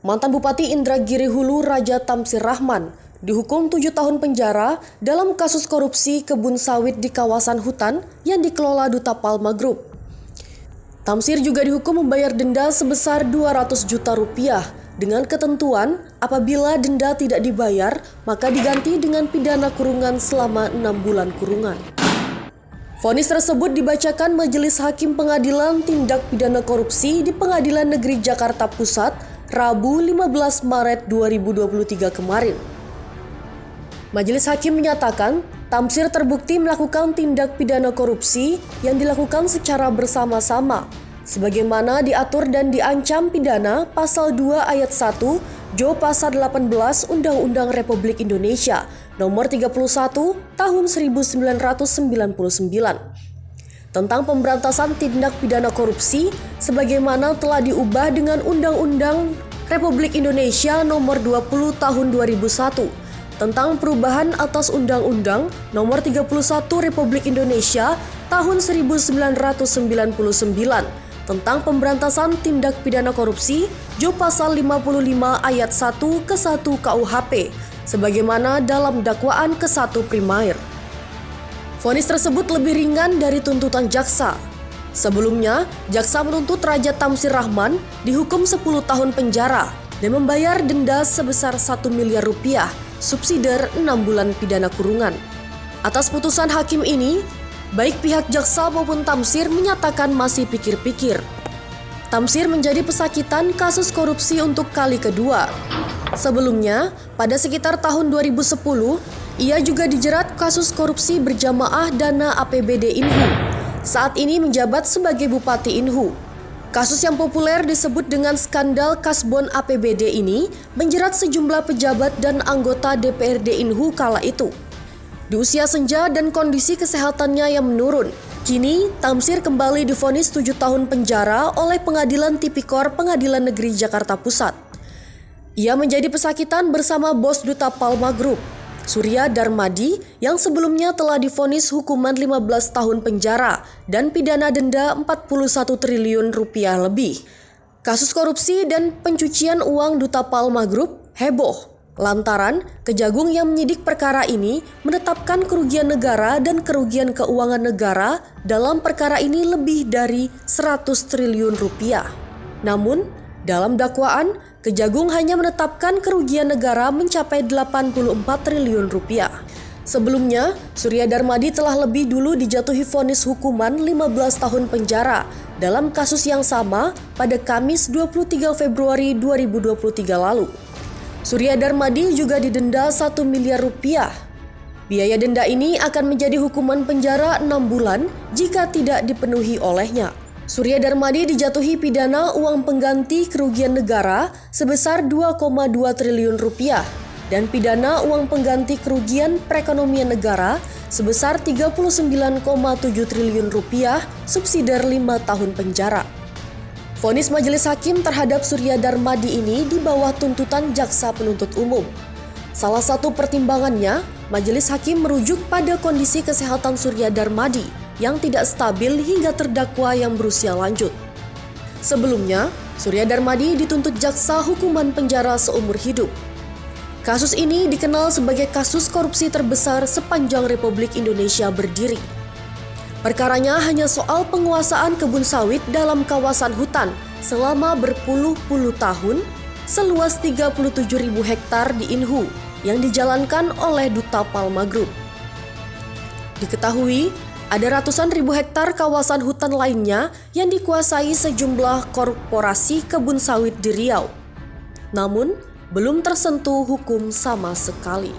Mantan Bupati Indragiri Hulu Raja Tamsir Rahman dihukum 7 tahun penjara dalam kasus korupsi kebun sawit di kawasan hutan yang dikelola Duta Palma Group. Tamsir juga dihukum membayar denda sebesar 200 juta rupiah dengan ketentuan apabila denda tidak dibayar maka diganti dengan pidana kurungan selama 6 bulan kurungan. Vonis tersebut dibacakan Majelis Hakim Pengadilan Tindak Pidana Korupsi di Pengadilan Negeri Jakarta Pusat Rabu 15 Maret 2023 kemarin. Majelis Hakim menyatakan Tamsir terbukti melakukan tindak pidana korupsi yang dilakukan secara bersama-sama sebagaimana diatur dan diancam pidana Pasal 2 Ayat 1 Jo Pasal 18 Undang-Undang Republik Indonesia Nomor 31 Tahun 1999 tentang pemberantasan tindak pidana korupsi sebagaimana telah diubah dengan Undang-Undang Republik Indonesia Nomor 20 Tahun 2001 tentang perubahan atas Undang-Undang Nomor 31 Republik Indonesia Tahun 1999 tentang pemberantasan tindak pidana korupsi Jo Pasal 55 Ayat 1 ke 1 KUHP sebagaimana dalam dakwaan ke-1 primair. Vonis tersebut lebih ringan dari tuntutan jaksa. Sebelumnya, jaksa menuntut Raja Tamsir Rahman dihukum 10 tahun penjara dan membayar denda sebesar 1 miliar rupiah, subsidiar 6 bulan pidana kurungan. Atas putusan hakim ini, baik pihak jaksa maupun Tamsir menyatakan masih pikir-pikir. Tamsir menjadi pesakitan kasus korupsi untuk kali kedua. Sebelumnya, pada sekitar tahun 2010, ia juga dijerat kasus korupsi berjamaah dana APBD Inhu. Saat ini menjabat sebagai Bupati Inhu. Kasus yang populer disebut dengan skandal kasbon APBD ini menjerat sejumlah pejabat dan anggota DPRD Inhu kala itu. Di usia senja dan kondisi kesehatannya yang menurun, kini Tamsir kembali divonis 7 tahun penjara oleh Pengadilan Tipikor Pengadilan Negeri Jakarta Pusat. Ia menjadi pesakitan bersama bos Duta Palma Group, Surya Darmadi, yang sebelumnya telah divonis hukuman 15 tahun penjara dan pidana denda 41 triliun rupiah lebih. Kasus korupsi dan pencucian uang Duta Palma Group heboh lantaran Kejagung yang menyidik perkara ini menetapkan kerugian negara dan kerugian keuangan negara dalam perkara ini lebih dari 100 triliun rupiah. Namun, dalam dakwaan, Kejagung hanya menetapkan kerugian negara mencapai 84 triliun rupiah. Sebelumnya, Surya Darmadi telah lebih dulu dijatuhi vonis hukuman 15 tahun penjara dalam kasus yang sama pada Kamis 23 Februari 2023 lalu. Surya Darmadi juga didenda 1 miliar rupiah. Biaya denda ini akan menjadi hukuman penjara 6 bulan jika tidak dipenuhi olehnya. Surya Darmadi dijatuhi pidana uang pengganti kerugian negara sebesar 2,2 triliun rupiah dan pidana uang pengganti kerugian perekonomian negara sebesar 39,7 triliun rupiah, subsidiar 5 tahun penjara. Vonis majelis hakim terhadap Surya Darmadi ini di bawah tuntutan jaksa penuntut umum. Salah satu pertimbangannya, majelis hakim merujuk pada kondisi kesehatan Surya Darmadi yang tidak stabil hingga terdakwa yang berusia lanjut. Sebelumnya, Surya Darmadi dituntut jaksa hukuman penjara seumur hidup. Kasus ini dikenal sebagai kasus korupsi terbesar sepanjang Republik Indonesia berdiri. Perkaranya hanya soal penguasaan kebun sawit dalam kawasan hutan selama berpuluh-puluh tahun seluas 37.000 hektar di Inhu yang dijalankan oleh Duta Palma Group. Diketahui, ada ratusan ribu hektar kawasan hutan lainnya yang dikuasai sejumlah korporasi kebun sawit di Riau. Namun, belum tersentuh hukum sama sekali.